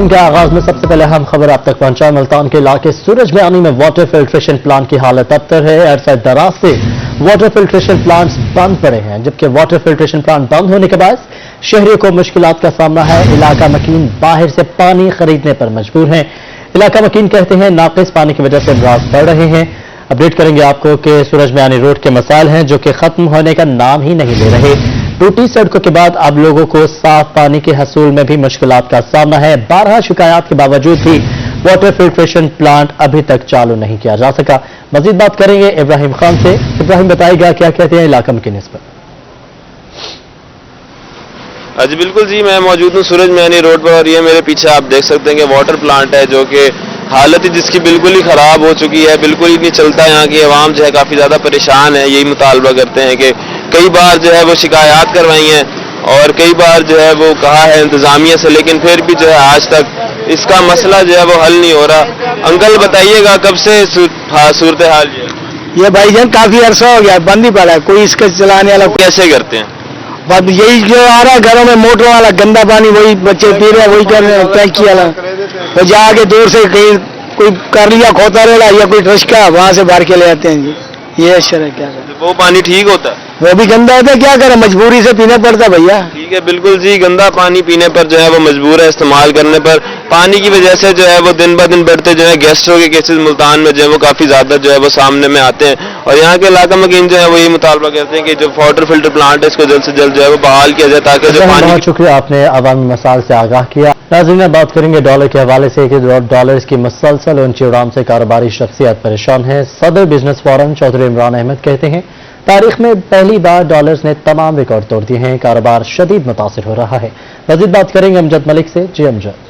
Bulletin के आगाज में सबसे पहले हम खबर आप तक पहुंचाए। मुल्तान के इलाके सूरज मियानी में वाटर फिल्ट्रेशन प्लांट की हालत अबतर है। अरसा दराज से वाटर फिल्ट्रेशन प्लांट्स बंद पड़े हैं, जबकि वाटर फिल्ट्रेशन प्लांट बंद होने के बाद शहरियों को मुश्किलात का सामना है। इलाका मकीन बाहर से पानी खरीदने पर मजबूर हैं। इलाका मकीन कहते हैं नाकिस पानी की वजह से अमराज बढ़ रहे हैं। अपडेट करेंगे आपको कि सूरज मियानी रोड के मसाइल हैं जो कि खत्म होने का नाम ही नहीं ले रहे। टूटी सड़कों के बाद अब लोगों को साफ पानी के हसूल में भी मुश्किलात का सामना है। 12 शिकायत के बावजूद भी वाटर फिल्ट्रेशन प्लांट अभी तक चालू नहीं किया जा सका। मजीद बात करेंगे इब्राहिम खान से। इब्राहिम बताएगा क्या कहते हैं इलाका मकीन इस पर। जी बिल्कुल जी, मैं मौजूद हूँ सूरज मियानी रोड पर और ये मेरे पीछे आप देख सकते हैं कि वाटर प्लांट है जो कि हालत जिसकी बिल्कुल ही खराब हो चुकी है, बिल्कुल ही नहीं चलता। यहाँ की आवाम जो है काफ़ी ज़्यादा परेशान है। यही मुतालबा करते हैं कि कई बार जो है वो शिकायत करवाई हैं और कई बार जो है वो कहा है इंतज़ामिया से, लेकिन फिर भी जो है आज तक इसका मसला जो है वो हल नहीं हो रहा। अंकल बताइएगा कब से सूरत हाल ये भाईजान काफ़ी अरसा हो गया, बंद ही पड़ा है, कोई इसका चलाने वाला। कैसे करते हैं? बात यही जो आ रहा है घरों में मोटर वाला गंदा पानी, वही बच्चे पी रहे हैं, वही कर रहे हैं टैंकी वाला। वो जाके दूर से कहीं कोई कर लिया खोता रेला या कोई ट्रस्का वहां से भर के ले आते हैं जी। ये अशर है। क्या करें? वो पानी ठीक होता है? वो भी गंदा होता है, क्या करें, मजबूरी से पीना पड़ता भैया। ठीक है, बिल्कुल जी, गंदा पानी पीने पर जो है वो मजबूर है इस्तेमाल करने पर। पानी की वजह से जो है वो दिन ब दिन बढ़ते जो है गैस्ट्रो के केसेस मुल्तान में जो है वो काफी ज्यादा जो है वो सामने में आते हैं। और यहाँ के इलाका मकीन जो है वो ये मुतालबा करते हैं कि जो वाटर फिल्टर प्लांट है इसको जल्द से जल्द जो है वो बहाल किया जाए ताकि जो पानी। बहुत शुक्रिया, आपने अवामी मसाइल से आगाह किया। नाज़रीन, बात करेंगे डॉलर के हवाले से कि डॉलर की मुसलसल ऊंची उड़ान से कारोबारी शख्सियत परेशान है। सदर बिजनेस फोरम चौधरी इमरान अहमद कहते हैं तारीख में पहली बार डॉलर्स ने तमाम रिकॉर्ड तोड़ दिए हैं, कारोबार शदीद मुतासिर हो रहा है। मज़ीद बात करेंगे अमजद मलिक से। जी अमजद।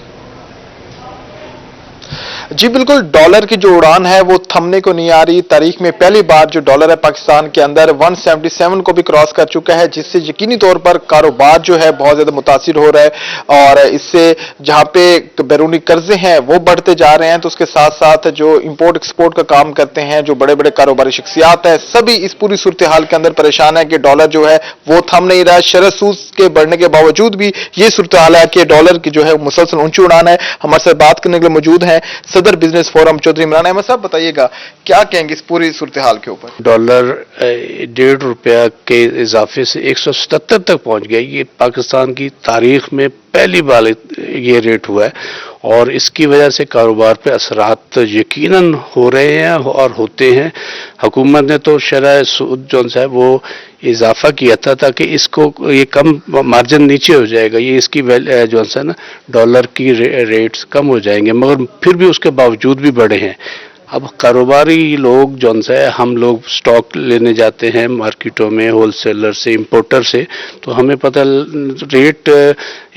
जी बिल्कुल, डॉलर की जो उड़ान है वो थमने को नहीं आ रही। तारीख में पहली बार जो डॉलर है पाकिस्तान के अंदर 177 को भी क्रॉस कर चुका है, जिससे यकीनी तौर पर कारोबार जो है बहुत ज्यादा मुतासिर हो रहा है। और इससे जहां पे बैरूनी कर्जे हैं वो बढ़ते जा रहे हैं, तो उसके साथ साथ जो इंपोर्ट एक्सपोर्ट का काम करते हैं जो बड़े बड़े कारोबारी शख्सियात हैं, सभी इस पूरी सूरत हाल के अंदर परेशान है कि डॉलर जो है वो थम नहीं रहा है। शरह सूद के बढ़ने के बावजूद भी ये सूरत हाल है कि डॉलर की जो है मुसलसल ऊंची उड़ान है। हमारे साथ बात करने के लिए मौजूद है सदर बिजनेस फोरम चौधरी इमरान अहमद साहब। बताइएगा क्या कहेंगे इस पूरी सूरत हाल के ऊपर। डॉलर ₹1.5 के इजाफे से 177 तक पहुंच गया। ये पाकिस्तान की तारीख में पहली बार ये रेट हुआ है और इसकी वजह से कारोबार पे असरात यकीनन हो रहे हैं और होते हैं। हुकूमत ने तो शरह सूद जो है वो इजाफा किया था ताकि इसको ये कम मार्जिन नीचे हो जाएगा, ये इसकी जो है ना डॉलर की रेट्स कम हो जाएंगे, मगर फिर भी उसके बावजूद भी बढ़े हैं। अब कारोबारी लोग जो है हम लोग स्टॉक लेने जाते हैं मार्केटों में होलसेलर से इंपोर्टर से, तो हमें पता रेट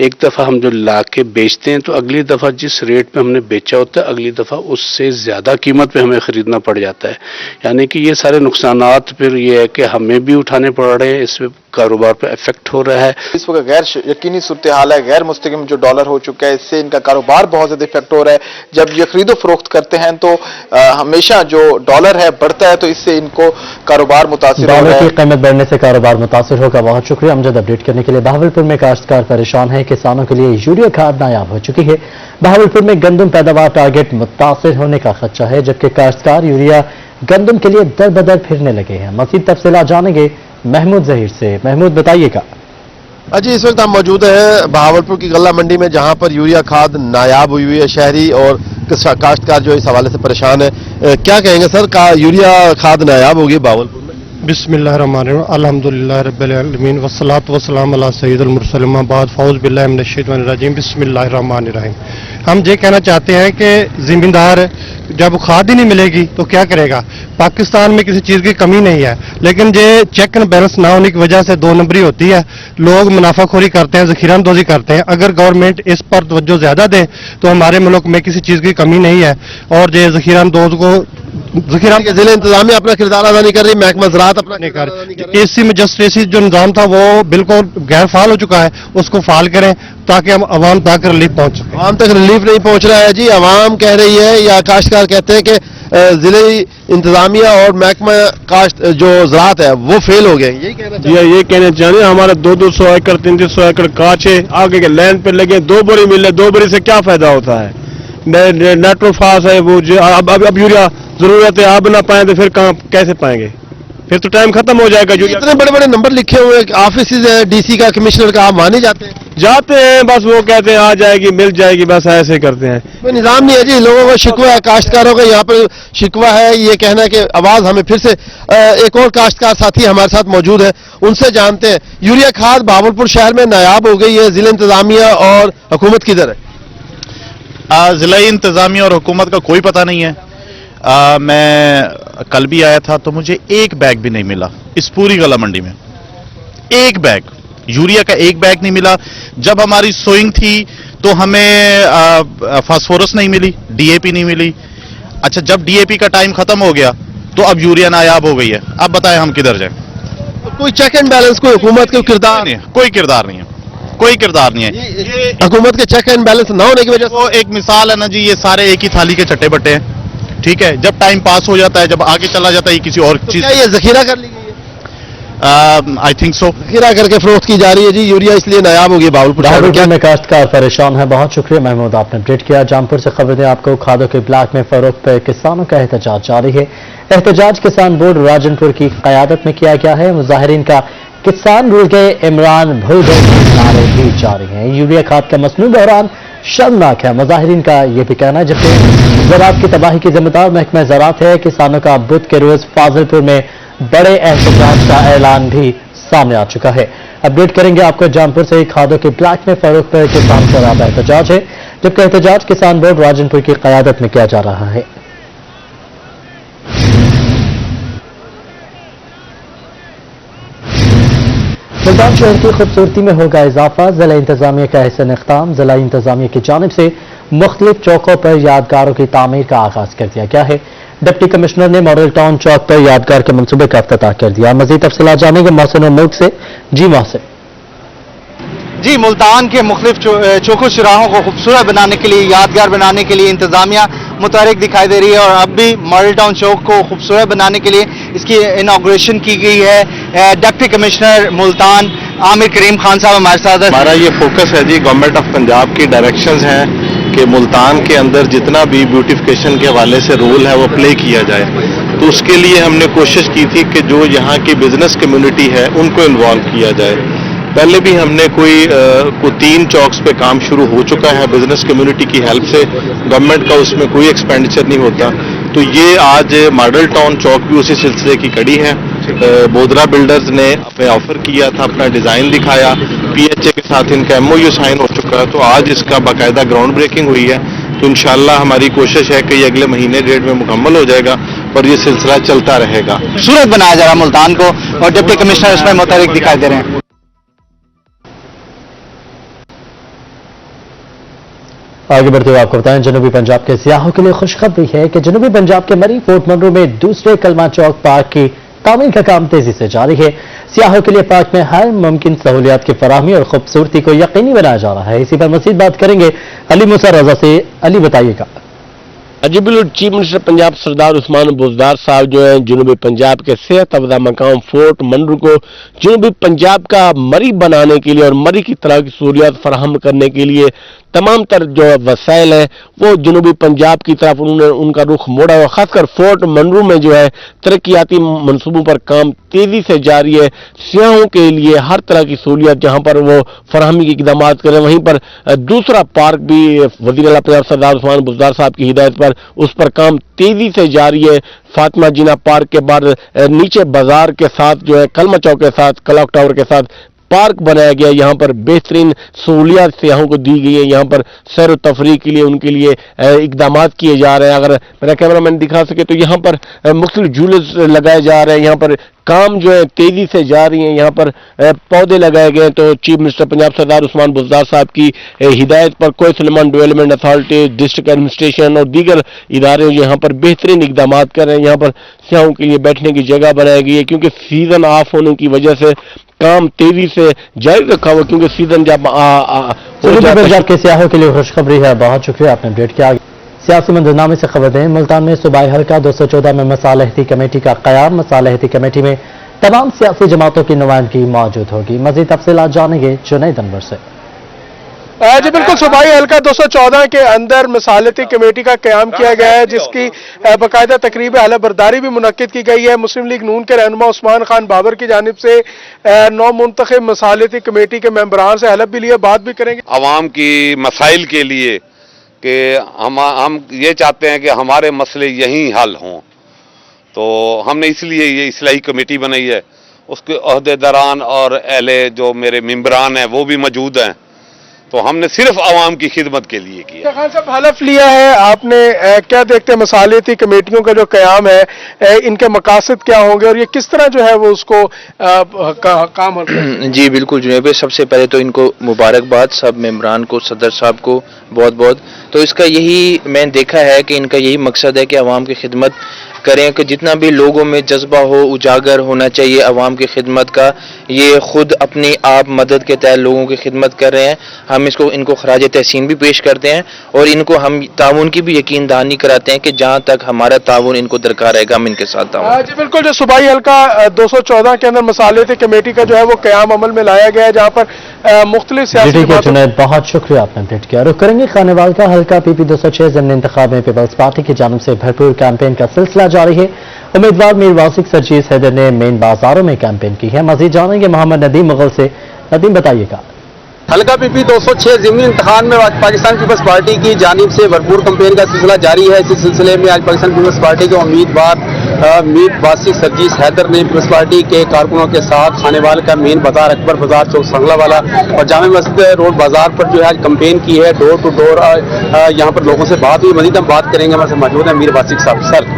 एक दफ़ा हम जो ला के बेचते हैं तो अगली दफ़ा जिस रेट पे हमने बेचा होता है अगली दफ़ा उससे ज़्यादा कीमत पे हमें ख़रीदना पड़ जाता है। यानी कि ये सारे नुकसानात फिर ये है कि हमें भी उठाने पड़ रहे हैं, इसमें कारोबार पे इफेक्ट हो रहा है। इस वक्त गैर यकीनी सूरत हाल है, गैर मुस्तकिम जो डॉलर हो चुका है, इससे इनका कारोबार बहुत ज्यादा इफेक्ट हो रहा है। जब ये खरीदो फरोख्त करते हैं तो हमेशा जो डॉलर है बढ़ता है, तो इससे इनको कारोबार मुतासिर हो रहा है। डॉलर की कीमत बढ़ने से कारोबार मुतासिर होगा। बहुत शुक्रिया अमजद अपडेट करने के लिए। बहावलपुर में काश्तकार परेशान है, किसानों के लिए यूरिया खाद नायाब हो चुकी है। बहावलपुर में गंदम पैदावार टारगेट मुतासिर होने का खदशा है, जबकि काश्तकार यूरिया गंदम के लिए दर बदर फिरने लगे हैं। मज़ीद तफसीलात जानेंगे महमूद जहीर से। महमूद बताइएगा। जी इस वक्त हम मौजूद है बहावलपुर की गल्ला मंडी में, जहां पर यूरिया खाद नायाब हुई हुई है। शहरी और काश्तकार जो इस हवाले से परेशान है। क्या कहेंगे सर, यूरिया खाद नायाब होगी बहावलपुर में? बिस्मिल्लाहिर्रहमानिर्रहीम, अल्हम्दुलिल्लाह रब्बिल आलमीन वस्सलातु वस्सलामु अला सय्यिदिल मुरसलीन, अम्मा बाद, फ़ौज़ बिल्लाहि मिनश शैतानिर रजीम, बिस्मिल्लाहिर्रहमानिर्रहीम। हम ये कहना चाहते हैं कि जिम्मेदार जब खाद ही नहीं मिलेगी तो क्या करेगा। पाकिस्तान में किसी चीज़ की कमी नहीं है, लेकिन ये चेक एंड बैलेंस ना होने की वजह से दो नंबरी होती है। लोग मुनाफाखोरी करते हैं, ज़ख़ीरा अंदोज़ी करते हैं। अगर गवर्नमेंट इस पर तवज्जो ज़्यादा दे तो हमारे मुल्क में किसी चीज़ की कमी नहीं है और ये ज़ख़ीरा अंदोज़ को जखीरा जिले इंतजामिया अपना किरदार अदा नहीं कर रही, महकमा ज़राअत अपना नहीं किरदार कर अदा नहीं कर रही। एसी में जस्ट एसी जो निज़ाम था वो बिल्कुल गैर फाल हो चुका है, उसको फाल करें ताकि हम आवाम तक रिलीफ पहुंच सके। आवाम तक रिलीफ नहीं पहुंच रहा है जी, आवाम कह रही है या काश्तकार कहते हैं कि जिले इंतजामिया और महकमा काश्त जो ज़राअत है वो फेल हो गए, यही कहना जी ये कहना चाहते हैं हमारा 200 एकड़ 300 एकड़ काच है, आगे के लैंड पे लगे 2 बोरी मिले, 2 बोरी से क्या फायदा होता है। नेट्रोफास है वो अब यूरिया जरूरत है, अब ना पाए तो फिर कहाँ कैसे पाएंगे, फिर तो टाइम खत्म हो जाएगा। यूरिया इतने बड़े बड़े नंबर लिखे हुए ऑफिस है डीसी का, कमिश्नर का, आप माने जाते हैं? जाते हैं बस, वो कहते हैं आ जाएगी मिल जाएगी, बस ऐसे करते हैं। कोई निजाम नहीं है जी, लोगों का शिकवा है, काश्तकारों का यहाँ पर शिकवा है, ये कहना है कि आवाज हमें फिर से एक और काश्तकार साथी हमारे साथ मौजूद है, उनसे जानते हैं। यूरिया खाद भावलपुर शहर में नायाब हो गई है, जिला इंतजामिया और हुकूमत किधर है? जिला इंतजामिया और हुकूमत का कोई पता नहीं है। मैं कल भी आया था तो मुझे एक बैग भी नहीं मिला इस पूरी गला मंडी में, एक बैग यूरिया का एक बैग नहीं मिला। जब हमारी सोइंग थी तो हमें फास्फोरस नहीं मिली, डीएपी नहीं मिली। अच्छा, जब डीएपी का टाइम खत्म हो गया तो अब यूरिया नायाब हो गई है, अब बताएं हम किधर जाएं। कोई चेक एंड बैलेंस, कोई हुकूमत का किरदार नहीं, कोई किरदार नहीं है, कोई किरदार नहीं है। ये हुकूमत के चेक एंड बैलेंस ना होने की वजह से वो एक मिसाल है ना जी, ये सारे एक ही थाली के चट्टे बट्टे हैं, ठीक है। जब टाइम पास हो जाता है, जब आगे चला जाता है, ये किसी और तो चीज, क्या ये जखीरा कर ली गई है? आई थिंक सो, जखीरा करके फरोख्त की जा रही है जी, यूरिया इसलिए नायाब होगी भावलपुर शहर में। रावलपिंडी में काश्तकार परेशान है। बहुत शुक्रिया महमूद, आपने अपडेट किया। जामपुर से खबर दें आपको, खादों के ब्लॉक में फरोख्त पर किसानों का एहतजाज जारी है। एहतजाज किसान बोर्ड राजनपुर की क़यादत में किया गया है। मुजाहिरीन का किसान रुल गए, इमरान भूल गए के नारे भी जारी हैं। यूरिया खाद का मसनू बहरान शर्मनाक है, मुजाहिरीन का यह भी कहना है। जबकि ज़राअत की तबाही की जिम्मेदार महकमा ज़राअत है। किसानों का बुध के रोज फाजिलपुर में बड़े एहतजाज का ऐलान भी सामने आ चुका है। अपडेट करेंगे आपको। जामपुर से खादों के ब्लॉक में फरोख्त पर किसान शराब एहतजाज है, जबकि एहतजाज किसान बोर्ड राजनपुर की क़यादत में किया जा रहा है। मुल्तान शहर की खूबसूरती में होगा इजाफा, जिला इंतजामिया का एहसन इक़दाम। जिला इंतजामिया की जानिब से मुख्तलिफ चौकों पर यादगारों की तामीर का आगाज कर दिया गया है। डिप्टी कमिश्नर ने मॉडल टाउन चौक पर यादगार के मंसूबे का इफ्तिताह कर दिया। मजीद तफसीलात जानेंगे मोहसिन मुल्क से। जी मोहसिन। जी, मुल्तान के मुख्तलिफ चौकों चौराहों को खूबसूरत बनाने के लिए, यादगार बनाने के लिए इंतजामिया मुतहरिक दिखाई दे रही है और अब भी मॉडल टाउन चौक को खूबसूरत बनाने के लिए इसकी इनॉग्रेशन की गई है। डिप्टी कमिश्नर मुल्तान आमिर करीम खान साहब हमारे साथ। हमारा ये फोकस है जी, गवर्नमेंट ऑफ पंजाब की डायरेक्शंस हैं कि मुल्तान के अंदर जितना भी ब्यूटिफिकेशन के हवाले से रोल है वो प्ले किया जाए। तो उसके लिए हमने कोशिश की थी कि जो यहाँ की बिजनेस कम्युनिटी है उनको इन्वॉल्व किया जाए। पहले भी हमने कोई 3 चौक्स पे काम शुरू हो चुका है बिजनेस कम्युनिटी की हेल्प से, गवर्नमेंट का उसमें कोई एक्सपेंडिचर नहीं होता। तो ये आज मॉडल टाउन चौक भी उसी सिलसिले की कड़ी है। बोदरा बिल्डर्स ने अपने ऑफर किया था, अपना डिजाइन दिखाया, पीएचए के साथ इनका एमओयू साइन हो चुका है, तो आज इसका बाकायदा ग्राउंड ब्रेकिंग हुई है। तो इंशाल्लाह हमारी कोशिश है कि ये अगले महीने डेढ़ में मुकम्मल हो जाएगा और ये सिलसिला चलता रहेगा। खूबसूरत बनाया जा रहा मुल्तान को और डिप्टी कमिश्नर इसमें मुतहरिक दिखाई दे रहे हैं। आगे बढ़ते हुए आपको बताएं, जनूबी पंजाब के सियाहों के लिए खुशखबरी है कि जनूबी पंजाब के मरी फोर्ट मनरो में दूसरे कलमा चौक पार्क की तामीर का काम तेजी से जारी है। सियाहों के लिए पार्क में हर मुमकिन सहूलियात की फराहमी और खूबसूरती को यकीनी बनाया जा रहा है। इसी पर मजीद बात करेंगे अली मूसा रजा से। अली बताइएगा। अजीबुल चीफ मिनिस्टर पंजाब सरदार उस्मान बुज़दार साहब जो है जनूबी पंजाब के सेहत अफजा मकाम फोर्ट मनरू को जनूबी पंजाब का मरी बनाने के लिए और मरी की तरह की सहूलियात फराहम करने के लिए तमाम तर जो वसाइल हैं वो जनूबी पंजाब की तरफ उन्होंने उनका रुख मोड़ा हुआ। खासकर फोर्ट मनरू में जो है तरक्याती मंसूबों पर काम तेजी से जारी है। सियाहों के लिए हर तरह की सहूलियत जहां पर वो फराहमी के इकदाम करें, वहीं पर दूसरा पार्क भी वज़ीर आला पंजाब सरदार उस्मान बुज़दार साहब की हिदायत पर उस पर काम तेजी से जारी है। फातिमा जिना पार्क के बाद नीचे बाजार के साथ जो है कलमा चौक के साथ क्लॉक टावर के साथ पार्क बनाया गया, यहाँ पर बेहतरीन सहूलियात सयाहों को दी गई है, यहाँ पर सैर व तफरीह के लिए उनके लिए इकदाम किए जा रहे हैं। अगर मेरा कैमरामैन दिखा सके तो यहाँ पर मुख्तलिफ झूले लगाए जा रहे हैं, यहाँ पर काम जो है तेजी से जा रही है, यहाँ पर पौधे लगाए गए हैं। तो चीफ मिनिस्टर पंजाब सरदार उस्मान बुज़दार साहब की हिदायत पर कोई Suleman development authority, district administration और दीगर इदारे यहाँ पर बेहतरीन इकदाम कर रहे हैं। यहाँ पर सियाहों के लिए बैठने की जगह बनाई गई है, क्योंकि सीजन ऑफ होने की वजह से काम तेजी से जारी रखा हुआ, क्योंकि सीजन जब पंजाब के सियाहों के लिए खुशखबरी है। बहुत शुक्रिया, आपने अपडेट किया। सियासी मंजरनामे से खबर दें, मुल्तान में सूबाई हल्का 214 में मसालहती कमेटी का क़याम। मसालहती कमेटी में तमाम सियासी जमातों की नुमाइंदगी मौजूद होगी। मजीद तफसीलात जानेंगे जुनैद अनवर से। जी बिल्कुल, सूबाई हल्का 214 के अंदर मसालती कमेटी का क़याम किया गया है, जिसकी बाकायदा तकरीब हलफ बर्दारी भी मुनक्किद की गई है। मुस्लिम लीग नून के रहनुमा उस्मान खान बाबर की जानिब से 9 मुंतखब मसालती कमेटी के मेंबरान से हलफ भी लिए, बात भी करेंगे अवाम की मसाइल के लिए कि हम ये चाहते हैं कि हमारे मसले यहीं हल हों। तो हमने इसलिए ये इस्लाही कमेटी बनाई है। उसके अहदेदारान और अहले जो मेरे मेंबरान हैं वो भी मौजूद हैं। तो हमने सिर्फ आवाम की खिदमत के लिए किया। खान साहब, हलफ लिया है आपने, क्या देखते हैं मसालती कमेटियों का जो क़याम है, इनके मकासद क्या होंगे और ये किस तरह जो है वो उसको काम जी बिल्कुल जुनैद भाई, सबसे पहले तो इनको मुबारकबाद, सब मेंबरान को, सदर साहब को बहुत बहुत। तो इसका यही मैंने देखा है कि इनका यही मकसद है कि आवाम की खिदमत करें, कि जितना भी लोगों में जज्बा हो उजागर होना चाहिए आवाम की खिदमत का। ये खुद अपनी आप मदद के तहत लोगों की खिदमत कर रहे हैं। हम इनको खराज तहसीन भी पेश करते हैं और इनको हम ताउन की भी यकीन दहानी कराते हैं कि जहाँ तक हमारा ताउन इनको दरकार रहेगा हम इनके साथ ताउन। जी बिल्कुल, जो सूबाई हल्का 214 के अंदर मसालती कमेटी का जो है वो क़याम अमल में लाया गया है, जहाँ पर मुख्तलिफ सियासी बहुत शुक्रिया, आपने अपडेट किया। रुख करेंगे खानेवाल का हल्का PP 206 ज़िमनी इंतखाब में पीपल्स पार्टी की जानिब से भरपूर कैंपेन का सिलसिला जारी है। उम्मीदवार मीर वासिक सरजीज हैदर ने मेन बाजारों में कैंपेन की है। मजीद जानेंगे मोहम्मद नदीम मुगल से। नदीम, बताइएगा। हल्का PP 206 ज़िमनी इंतखाब में पाकिस्तान पीपल्स पार्टी की जानिब से भरपूर कैंपेन का सिलसिला जारी है। इसी सिलसिले में आज पाकिस्तान पीपल्स पार्टी के उम्मीदवार मीर वासिक सरजीज हैदर ने पीपल्स पार्टी के कारकुनों के साथ खानेवाल का मेन बाजार, अकबर बाजार, चौक संगला वाला और जामे मस्जिद रोड बाजार पर जो है आज कैंपेन की है। डोर टू डोर यहाँ पर लोगों से बात हुई। मजीद हम बात करेंगे, हमारे मौजूद है मीर वासिक साहब। सर,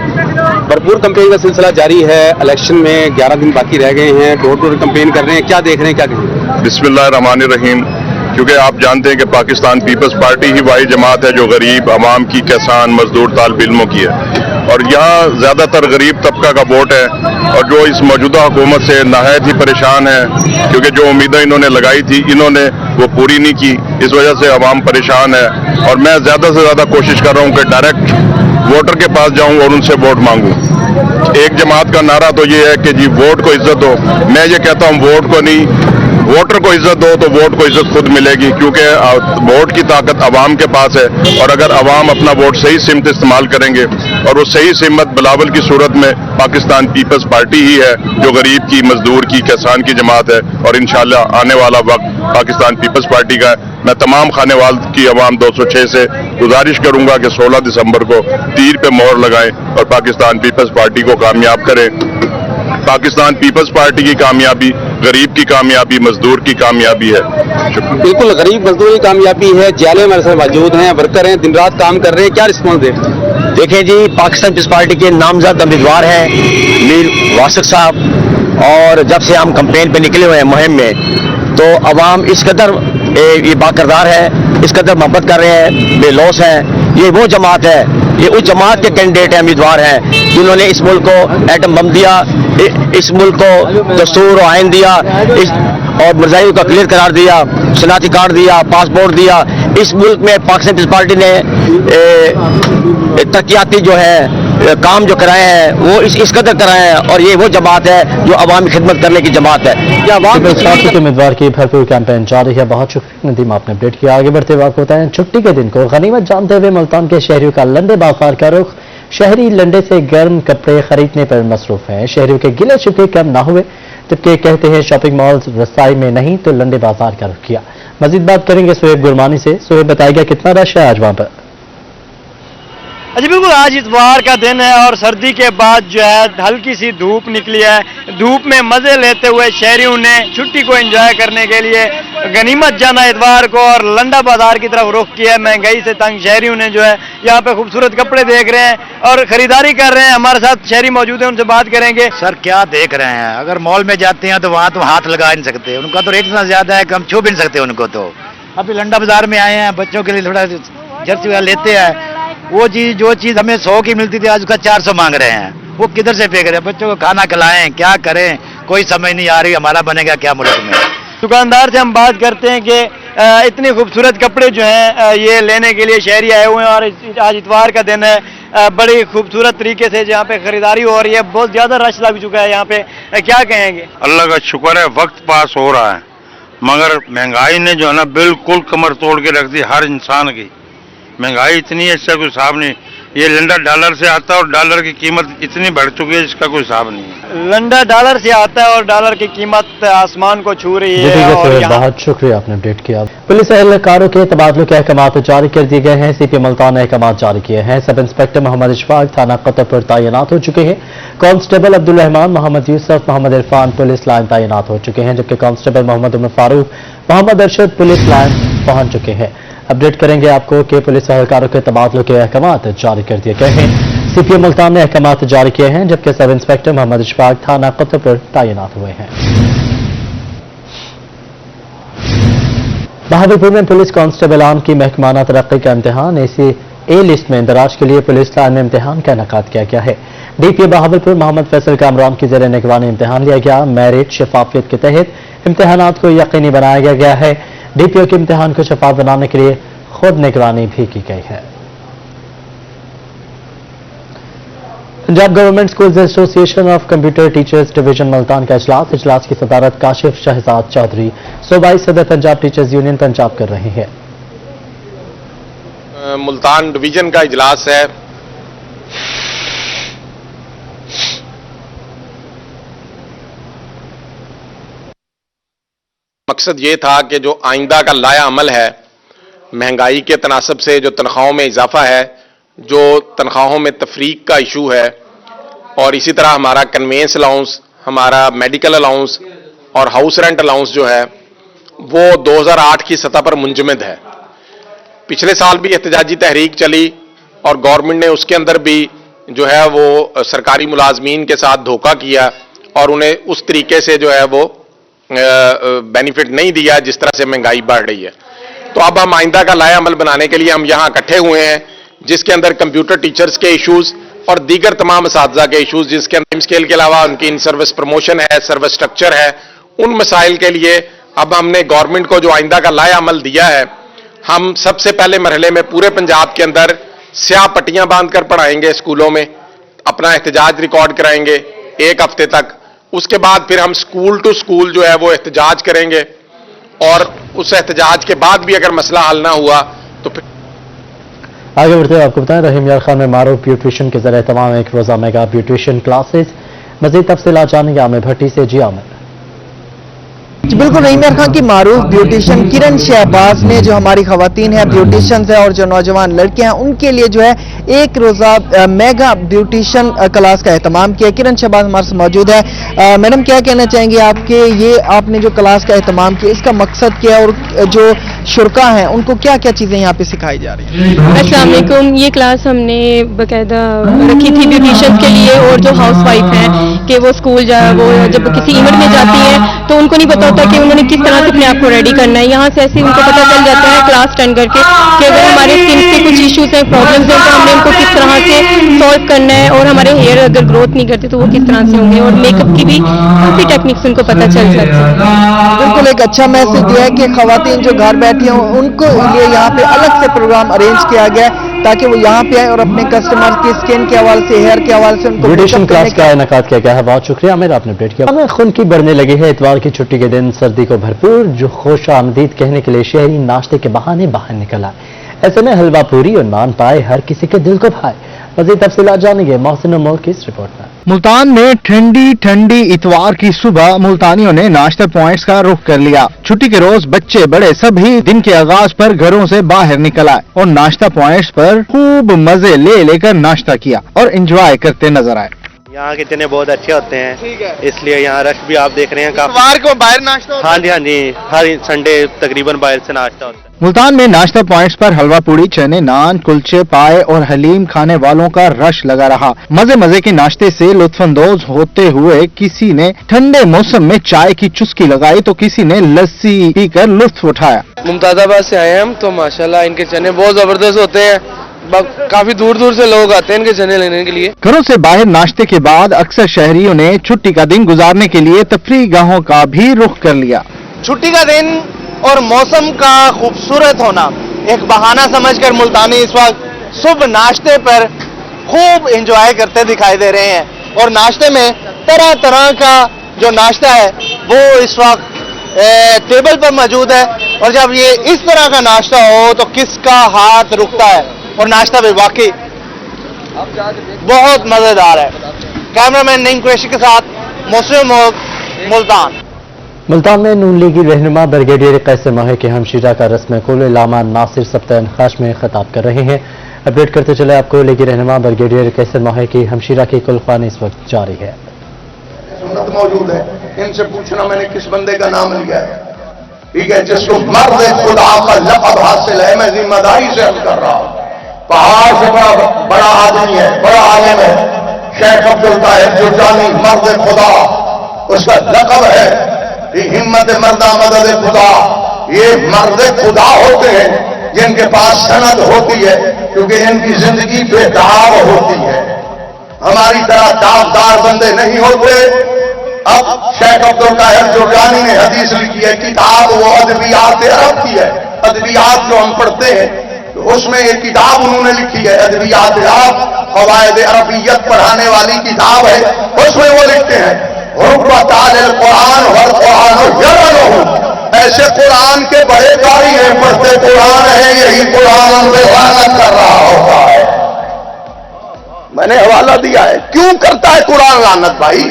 भरपूर कैंपेन का सिलसिला जारी है, इलेक्शन में 11 दिन बाकी रह गए हैं, डोर टू डोर कैंपेन कर रहे हैं, क्या देख रहे हैं, क्या कहेंगे? बिस्मिल्लाहिर्रहमानिर्रहीम। क्योंकि आप जानते हैं कि पाकिस्तान पीपल्स पार्टी ही वाही जमात है जो गरीब आवाम की, किसान, मजदूर, तालिब इल्मों की है और यहाँ ज़्यादातर गरीब तबका का वोट है और जो इस मौजूदा हुकूमत से नहायत ही परेशान है, क्योंकि जो उम्मीदें इन्होंने लगाई थी इन्होंने वो पूरी नहीं की। इस वजह से आवाम परेशान है और मैं ज़्यादा से ज़्यादा कोशिश कर रहा हूँ कि डायरेक्ट वोटर के पास जाऊँ और उनसे वोट मांगूँ। एक जमात का नारा तो ये है कि जी वोट को इज्जत दो। मैं ये कहता हूँ वोट को नहीं, वोटर को इज्जत दो तो वोट को इज्जत खुद मिलेगी, क्योंकि वोट की ताकत अवाम के पास है और अगर अवाम अपना वोट सही सिमत इस्तेमाल करेंगे और वो सही सिमत बिलावल की सूरत में पाकिस्तान पीपल्स पार्टी ही है जो गरीब की, मजदूर की, किसान की जमात है और इंशाल्लाह आने वाला वक्त पाकिस्तान पीपल्स पार्टी का है। मैं तमाम खानेवाल की अवाम 206 से गुजारिश करूंगा कि 16 दिसंबर को तीर पे मोहर लगाएं और पाकिस्तान पीपल्स पार्टी को कामयाब करें। पाकिस्तान पीपल्स पार्टी की कामयाबी गरीब की कामयाबी, मजदूर की कामयाबी है। बिल्कुल, गरीब मजदूर की कामयाबी है। जिले हमारे साथ मौजूद हैं, वर्कर हैं, दिन रात काम कर रहे हैं, क्या रिस्पॉन्स दे? देखें जी, पाकिस्तान पीपल्स पार्टी के नामजद उम्मीदवार हैं मीर वासिक साहब और जब से हम कैंपेन पे निकले हुए हैं मुहिम में, तो अवाम इस कदर ये बाकरदार है, इस कदर मोहब्बत कर रहे हैं, बेलौस हैं। ये वो जमात है, ये उस जमात के कैंडिडेट हैं, उम्मीदवार हैं जिन्होंने इस मुल्क को एटम बम दिया, इस मुल्क को दस्तूर और आइन दिया, और मिर्जाई का क्लियर करार दिया, शनाख्ती कार्ड दिया, पासपोर्ट दिया। इस मुल्क में पाकिस्तान पीपल्स पार्टी ने तरक्याती जो है काम जो कराए हैं वो इस कदर कराए हैं और ये वो जमात है जो अवामी खिदमत करने की जमात है। पीपल्स पार्टी के उम्मीदवार की भरपूर कैंपेन जारी है। बहुत शुक्रिया नदीम, आपने अपडेट किया। आगे बढ़ते वक्त होता है छुट्टी के दिन को गनीमत जानते हुए मुल्तान के शहरियों का लंडे बाजार का रुख। शहरी लंडे से गर्म कपड़े खरीदने पर मसरूफ हैं। शहरियों के गिले शिकवे कम ना हुए, जबकि कहते हैं शॉपिंग मॉल्स रसाई में नहीं तो लंडे बाजार का रुख किया। मजीद बात करेंगे सोहेब गुरमानी से। सोहेब, बताएगा कितना रश है आज वहां पर? जी बिल्कुल, आज इतवार का दिन है और सर्दी के बाद जो है हल्की सी धूप निकली है। धूप में मजे लेते हुए शहरियों ने छुट्टी को एंजॉय करने के लिए गनीमत जाना इतवार को और लंडा बाजार की तरफ रुख किया है। महंगाई से तंग शहरियों ने जो है यहाँ पे खूबसूरत कपड़े देख रहे हैं और खरीदारी कर रहे हैं। हमारे साथ शहरी मौजूद हैं, उनसे बात करेंगे। सर क्या देख रहे हैं, अगर मॉल में जाते हैं तो वहाँ तो हाथ लगा नहीं सकते, उनका तो रेट इतना ज्यादा है कि हम छू भी नहीं सकते उनको। तो अभी लंडा बाजार में आए हैं, बच्चों के लिए थोड़ा जर्सी वगैरह लेते हैं। वो चीज जो चीज हमें 100 की मिलती थी आज उसका 400 मांग रहे हैं। वो किधर से फेंक रहे हैं? बच्चों को खाना खिलाएं, क्या करें, कोई समझ नहीं आ रही हमारा बनेगा क्या मुल्क में। दुकानदार से हम बात करते हैं कि इतने खूबसूरत कपड़े जो हैं ये लेने के लिए शहरी आए हुए हैं और आज इतवार का दिन है। बड़ी खूबसूरत तरीके से जहाँ पे खरीदारी हो रही है, बहुत ज्यादा रश लग चुका है यहाँ पे, क्या कहेंगे? अल्लाह का शुक्र है, वक्त पास हो रहा है, मगर महंगाई ने जो है ना बिल्कुल कमर तोड़ के रख दी हर इंसान की। महंगाई इतनी है इसका कोई हिसाब नहीं। ये लंडा डॉलर से आता है और डॉलर की कीमत इतनी बढ़ चुकी है जिसका कोई हिसाब नहीं है। लंडा डॉलर से आता है और डॉलर की कीमत आसमान को छू रही है। और बहुत शुक्रिया, आपने अपडेट किया। पुलिस एहलकारों के तबादलों के अहकाम जारी कर दिए गए हैं। सीपी मुल्तान ने अहकाम जारी किए हैं। सब इंस्पेक्टर मोहम्मद इशफाक थाना कतरपुर तैनात हो चुके हैं। Constable Abdul Rahman, Mohammad Yusuf, Mohammad Irfan police line तैनात हो चुके हैं, जबकि constable Mohammad Umar Farooq, Mohammad Arshad police line पहुंच चुके हैं। अपडेट करेंगे आपको कि पुलिस एहलकारों के तबादलों के अहकाम जारी कर दिए गए हैं। सीपी मुल्तान ने अहकाम जारी किए हैं, जबकि सब इंस्पेक्टर मोहम्मद इशफाक थाना कतरपुर तैनात हुए हैं। बहावलपुर में पुलिस कांस्टेबलान की महकमाना तरक्की का इम्तिहान ए लिस्ट में इंदराज के लिए पुलिस लाइन में इम्तिहान का इनेकाद किया गया है। डीपीओ बहावलपुर मोहम्मद फैसल कामरान की जेर निगरानी इम्तिहान लिया गया। मेरिट शफाफियत के तहत इम्तिहानात को यकीनी बनाया गया है। डीपीओ के इम्तिहान को शफाफ बनाने के लिए खुद निगरानी भी की गई है। Punjab government schools association of computer teachers division Multan का इजलास की सदारत काशिफ शहजाद चौधरी, सूबाई सदर पंजाब टीचर्स यूनियन पंजाब कर रहे हैं। मुल्तान डिवीजन का इजलास है। मकसद ये था कि जो आइंदा का लाया अमल है, महंगाई के तनासब से जो तनख्वाहों में इजाफा है, जो तनख्वाहों में तफरीक का इशू है, और इसी तरह हमारा कन्वेंस अलाउंस, हमारा मेडिकल अलाउंस और हाउस रेंट अलाउंस जो है वो 2008 की सतह पर मुंजमद है। पिछले साल भी एहतजाजी तहरीक चली और गवर्नमेंट ने उसके अंदर भी जो है वो सरकारी मुलाजमीन के साथ धोखा किया और उन्हें उस तरीके से जो है वो बेनिफिट नहीं दिया जिस तरह से महंगाई बढ़ रही है। तो अब हम आइंदा का लाया अमल बनाने के लिए हम यहाँ इकट्ठे हुए हैं, जिसके अंदर कंप्यूटर टीचर्स के इश्यूज और दीगर तमाम असातिज़ा के इश्यूज, जिसके अंदर स्केल के अलावा उनकी इन सर्विस प्रमोशन है, सर्विस स्ट्रक्चर है, उन मसाइल के लिए अब हमने गवर्नमेंट को जो आइंदा का लाया अमल दिया है, हम सबसे पहले मरहले में पूरे पंजाब के अंदर स्याह पट्टियां बांध कर पढ़ाएंगे, स्कूलों में अपना एहतजाज रिकॉर्ड कराएंगे 1 हफ्ते तक। उसके बाद फिर हम स्कूल टू स्कूल जो है वो एहतजाज करेंगे और उस एहतजाज के बाद भी अगर मसला हल ना हुआ तो फिर आगे बढ़ते हुए आपको बताएं, रहीम यार खान में मारूफ ब्यूटिशियन के जरिए तमाम एक रोजा मेगा ब्यूटिशियन क्लासेस। मजीद तफसीलात जानेंगे आमिर भट्टी से। जी आमिर। बिल्कुल, रहीम यार खान की मारूफ ब्यूटिशियन किरण शहबाज ने जो हमारी खवातीन है ब्यूटिशियंस है और जो नौजवान लड़के हैं उनके लिए जो है एक रोजा मेगा ब्यूटिशियन क्लास का एहतमाम किया। किरण शहबाज हमारे साथ मौजूद है। मैडम क्या कहना चाहेंगे आपके ये आपने जो क्लास का एहतमाम किया, इसका मकसद क्या है और जो शुरका हैं उनको क्या क्या चीजें यहाँ पे सिखाई जा रही है? अस्सलाम वालेकुम। ये क्लास हमने बाकायदा रखी थी ब्यूटिशियंस के लिए और जो हाउस वाइफ हैं कि वो स्कूल वो जब किसी इवेंट में जाती हैं तो उनको नहीं पता होता कि उन्होंने किस तरह से अपने आप को रेडी करना है। यहाँ से ऐसे उनको पता चल जाता है क्लास अटेंड करके कि अगर हमारे स्किन के कुछ इश्यूज हैं, प्रॉब्लम्स हैं, तो हमने उनको किस तरह से सॉल्व करना है और हमारे हेयर अगर ग्रोथ नहीं करते तो वो किस तरह से होंगे और मेकअप की भी काफी टेक्निक्स उनको पता चल जाती है। बिल्कुल एक अच्छा मैसेज दिया है कि खवातीन जो घर बैठी हैं उनको लिए यहाँ पे अलग से प्रोग्राम अरेंज किया गया ताकि वो यहाँ पे आए और अपने कस्टमर की स्किन के हवाले से, हेयर के हवाले से उनको ब्यूटिशियन क्लास का इनेकाद किया गया है। बहुत शुक्रिया मेरा, आपने अपडेट किया। हमें खून की बढ़ने लगी है। इतवार की छुट्टी के दिन सर्दी को भरपूर जो खुश आमदीद कहने के लिए शहरी नाश्ते के बहाने बाहर निकल आए। ऐसे में हलवा पूरी और नान पाए हर किसी के दिल को भाए। मज़ीद तफसीलात जानेंगे मोहसिन उमर की इस रिपोर्ट में। मुल्तान में ठंडी ठंडी इतवार की सुबह मुल्तानियों ने नाश्ता पॉइंट्स का रुख कर लिया। छुट्टी के रोज बच्चे बड़े सभी दिन के आगाज पर घरों से बाहर निकल आए और नाश्ता पॉइंट्स पर खूब मजे लेकर नाश्ता किया और एंजॉय करते नजर आए। यहाँ के चने बहुत अच्छे होते हैं, इसलिए यहाँ रश भी आप देख रहे हैं काफी। इतवार को बाहर नाश्ता होता है? हाँ जी, हर संडे तकरीबन बाहर से नाश्ता होता है। मुल्तान में नाश्ता पॉइंट्स पर हलवा पूड़ी, चने, नान, कुलचे, पाए और हलीम खाने वालों का रश लगा रहा। मजे मजे के नाश्ते से लुत्फानंदोज होते हुए किसी ने ठंडे मौसम में चाय की चुस्की लगाई तो किसी ने लस्सी पीकर लुत्फ उठाया। मुमताजाबाद से आए हैं हम, तो माशाल्लाह इनके चने बहुत जबरदस्त होते हैं। काफी दूर दूर से लोग आते हैं इनके चने लेने के लिए। घरों से बाहर नाश्ते के बाद अक्सर शहरियों ने छुट्टी का दिन गुजारने के लिए तफरीह गाहों का भी रुख कर लिया। छुट्टी का दिन और मौसम का खूबसूरत होना एक बहाना समझकर मुल्तानी इस वक्त सुबह नाश्ते पर खूब एंजॉय करते दिखाई दे रहे हैं और नाश्ते में तरह तरह का जो नाश्ता है वो इस वक्त टेबल पर मौजूद है और जब ये इस तरह का नाश्ता हो तो किसका हाथ रुकता है और नाश्ता भी वाकई बहुत मजेदार है। कैमरामैन नईम कुरैशी के साथ मोहसिन मुल्तान। मुल्तान में नून लीगी रहनुमा ब्रिगेडियर कैसर माहे के हमशीरा का रस्म कुल इलामा नासिर सप्ताह खास में खिताब कर रहे हैं। अपडेट करते चले आपको, लीगी रहनुमा ब्रिगेडियर कैसर माहे की हमशीरा की कुलखानी इस वक्त जारी है। सुन्नत मौजूद है, इनसे पूछना मैंने किस बंदे का नाम लिया है, ठीक है, जिसको मर्द खुदा का लक़ब हासिल है। मैं जिम्मेदारी से अर्ज कर रहा हूं, पहाड़ से बड़ा आदमी है, बड़ा आलिम है, शेख अब्दुल ताहिर जुर्जानी मर्द खुदा, उसका लक़ब है हिम्मत मर्दा मदद खुदा। ये मर्द खुदा होते हैं जिनके पास सनद होती है, क्योंकि इनकी जिंदगी बेदाग होती है। हमारी तरह दागदार बंदे नहीं होते। अब शेख अब्दुल ताहिर जुर्जानी ने हदीस लिखी है, किताब वो अदबियात अरब की है। अदबियात जो हम पढ़ते हैं तो उसमें एक किताब उन्होंने लिखी है, अदबियात अरब, क़वायद अरबियत पढ़ाने वाली किताब है। उसमें वो लिखते हैं कुरान और कुरान ऐसे कुरान के बड़े कारी हैं, पढ़ते कुरान है, यही कुरान पे लानत कर रहा होता है। मैंने हवाला दिया है, क्यों करता है कुरान लानत भाई?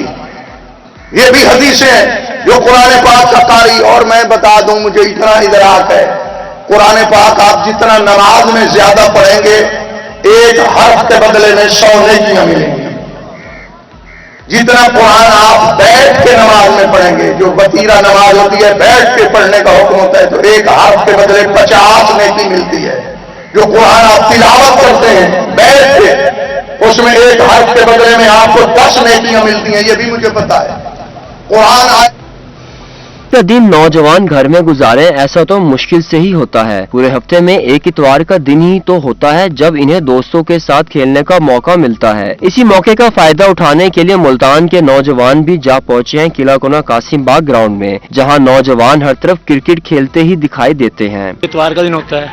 ये भी हदीसें हैं जो कुरान पाक का कारी। और मैं बता दूं, मुझे इतना इदराक है, कुरान पाक आप जितना नमाज में ज्यादा पढ़ेंगे, एक हर्फ के बदले में 100 नेकियां मिलेंगी। जितना कुरान आप बैठ के नमाज में पढ़ेंगे, जो बतीरा नमाज होती है बैठ के पढ़ने का हुक्म होता है, तो एक हर्फ के बदले 50 नेकी मिलती है। जो कुरान आप तिलावत करते हैं बैठ के, उसमें एक हर्फ के बदले में आपको 10 नेकियां मिलती हैं। ये भी मुझे पता है। कुरान दिन नौजवान घर में गुजारे ऐसा तो मुश्किल से ही होता है। पूरे हफ्ते में एक इतवार का दिन ही तो होता है जब इन्हें दोस्तों के साथ खेलने का मौका मिलता है। इसी मौके का फायदा उठाने के लिए मुल्तान के नौजवान भी जा पहुंचे हैं किला कोना कासिम बाग ग्राउंड में, जहां नौजवान हर तरफ क्रिकेट खेलते ही दिखाई देते हैं। इतवार का दिन होता है,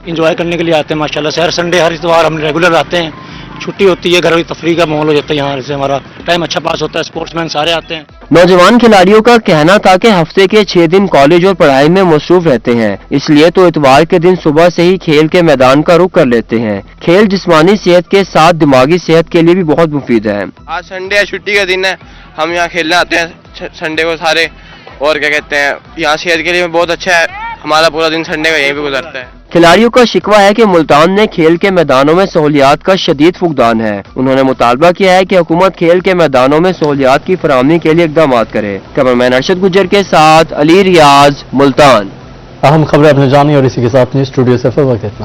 इंजॉय करने के लिए आते हैं माशाल्लाह से। हर संडे हर इतवार हम रेगुलर आते हैं। छुट्टी होती है, घर की तफरीह का माहौल हो जाता है, यहाँ से हमारा टाइम अच्छा पास होता है। स्पोर्ट्समैन सारे आते हैं। नौजवान खिलाड़ियों का कहना था कि हफ्ते के 6 दिन कॉलेज और पढ़ाई में मसरूफ रहते हैं, इसलिए तो इतवार के दिन सुबह से ही खेल के मैदान का रुख कर लेते हैं। खेल जिस्मानी सेहत के साथ दिमागी सेहत के लिए भी बहुत मुफीद है। आज संडे है, छुट्टी का दिन है, हम यहाँ खेलने आते हैं संडे को सारे। और क्या कहते हैं, यहाँ सेहत के लिए बहुत अच्छा है, हमारा पूरा दिन संडे का यहीं पे गुजरता है। खिलाड़ियों का शिकवा है कि मुल्तान में खेल के मैदानों में सहूलियात का शदीद फुकदान है। उन्होंने मुतालबा किया है कि हुकूमत खेल के मैदानों में सहूलियात की फराहमी के लिए इकदाम करे। कैमरामैन अरशद गुज्जर के साथ अली रियाज, मुल्तान। अहम खबर आपने जानी और इसी के साथ स्टूडियो से फिर वक्त इतना।